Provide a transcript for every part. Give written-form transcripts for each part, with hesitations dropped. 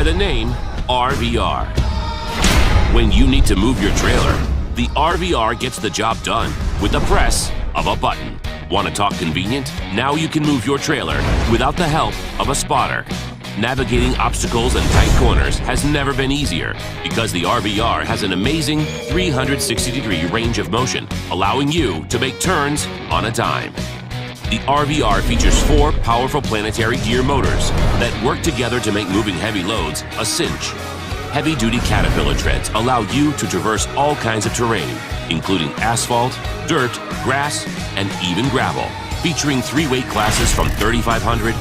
the name RVR. When you need to move your trailer, the RVR gets the job done with the press of a button. Want to talk convenient? Now you can move your trailer without the help of a spotter. Navigating obstacles and tight corners has never been easier because the RVR has an amazing 360-degree range of motion, allowing you to make turns on a dime. The RVR features 4 powerful planetary gear motors that work together to make moving heavy loads a cinch. Heavy-duty Caterpillar treads allow you to traverse all kinds of terrain, including asphalt, dirt, grass, and even gravel, featuring 3 weight classes from 3,500,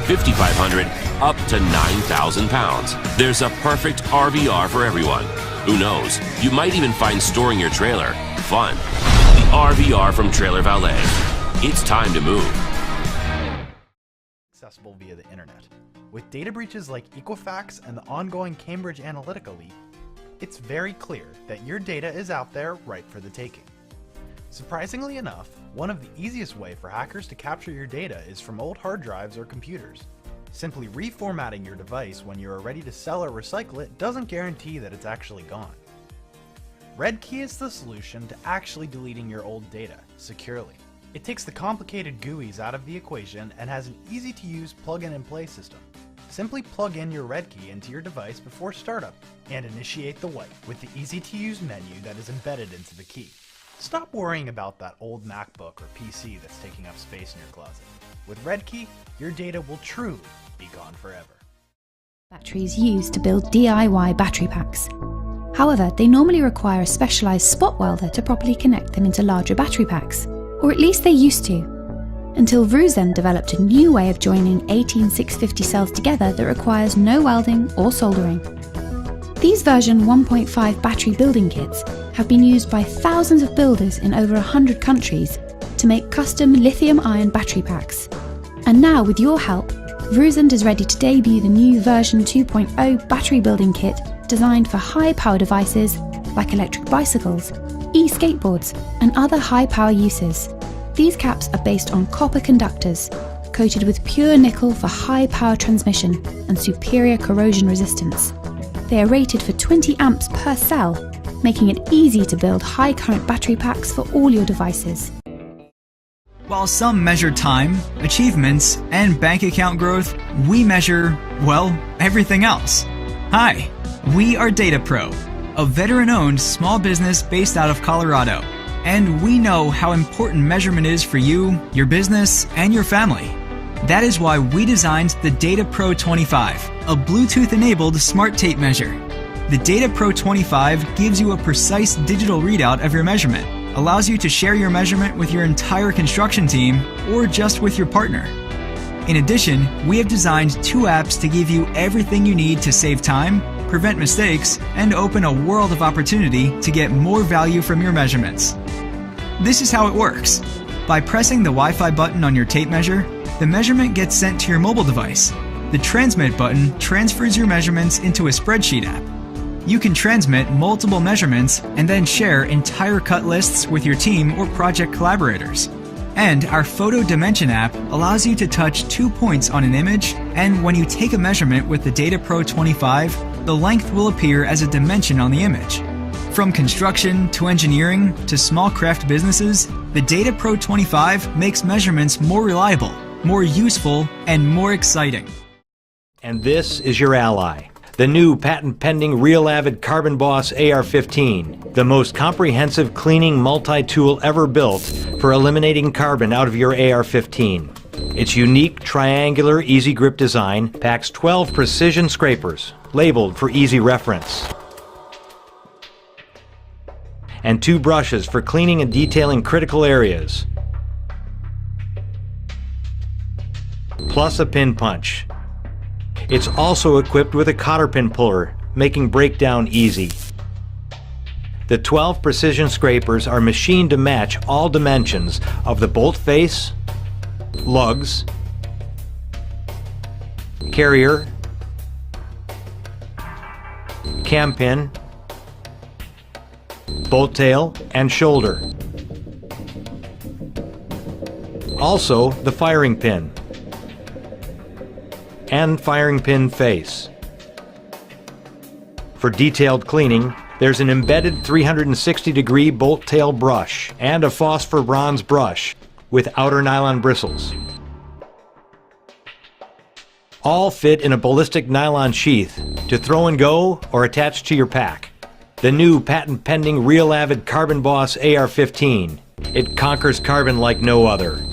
5,500, up to 9,000 pounds. There's a perfect RVR for everyone. Who knows, you might even find storing your trailer fun. The RVR from Trailer Valet. It's time to move. Accessible via the internet. With data breaches like Equifax and the ongoing Cambridge Analytica leak, it's very clear that your data is out there ripe for the taking. Surprisingly enough, one of the easiest ways for hackers to capture your data is from old hard drives or computers. Simply reformatting your device when you are ready to sell or recycle it doesn't guarantee that it's actually gone. RedKey is the solution to actually deleting your old data securely. It takes the complicated GUIs out of the equation and has an easy-to-use plug-in-and-play system. Simply plug in your RedKey into your device before startup and initiate the wipe with the easy-to-use menu that is embedded into the key. Stop worrying about that old MacBook or PC that's taking up space in your closet. With RedKey, your data will truly be gone forever. Batteries used to build DIY battery packs. However, they normally require a specialized spot welder to properly connect them into larger battery packs, or at least they used to, until Ruzen developed a new way of joining 18 650 cells together that requires no welding or soldering. These version 1.5 battery building kits have been used by thousands of builders in over 100 countries to make custom lithium-ion battery packs. And now, with your help, Ruzen is ready to debut the new version 2.0 battery building kit designed for high-power devices like electric bicycles, e-skateboards, and other high-power uses. These caps are based on copper conductors, coated with pure nickel for high-power transmission and superior corrosion resistance. They are rated for 20 amps per cell, making it easy to build high-current battery packs for all your devices. While some measure time, achievements, and bank account growth, we measure, well, everything else. Hi, we are DataPro, a veteran-owned small business based out of Colorado, and we know how important measurement is for you, your business, and your family. That is why we designed the DataPro 25, a Bluetooth-enabled smart tape measure. The DataPro 25 gives you a precise digital readout of your measurement, allows you to share your measurement with your entire construction team or just with your partner. In addition, we have designed 2 apps to give you everything you need to save time, prevent mistakes, and open a world of opportunity to get more value from your measurements. This is how it works. By pressing the Wi-Fi button on your tape measure, the measurement gets sent to your mobile device. The Transmit button transfers your measurements into a spreadsheet app. You can transmit multiple measurements and then share entire cut lists with your team or project collaborators. And our Photo Dimension app allows you to touch 2 points on an image, and when you take a measurement with the DataPro 25, the length will appear as a dimension on the image. From construction to engineering to small craft businesses, the DataPro 25 makes measurements more reliable, more useful, and more exciting. And this is your ally. The new patent-pending Real Avid Carbon Boss AR-15, the most comprehensive cleaning multi-tool ever built for eliminating carbon out of your AR-15. Its unique triangular easy grip design packs 12 precision scrapers, labeled for easy reference, and 2 brushes for cleaning and detailing critical areas, plus a pin punch. It's also equipped with a cotter pin puller, making breakdown easy. The 12 precision scrapers are machined to match all dimensions of the bolt face, lugs, carrier, cam pin, bolt tail, and shoulder. Also, the firing pin and firing pin face. For detailed cleaning, there's an embedded 360-degree bolt tail brush and a phosphor bronze brush with outer nylon bristles. All fit in a ballistic nylon sheath to throw and go or attach to your pack. The new patent-pending Real Avid Carbon Boss AR-15. It conquers carbon like no other.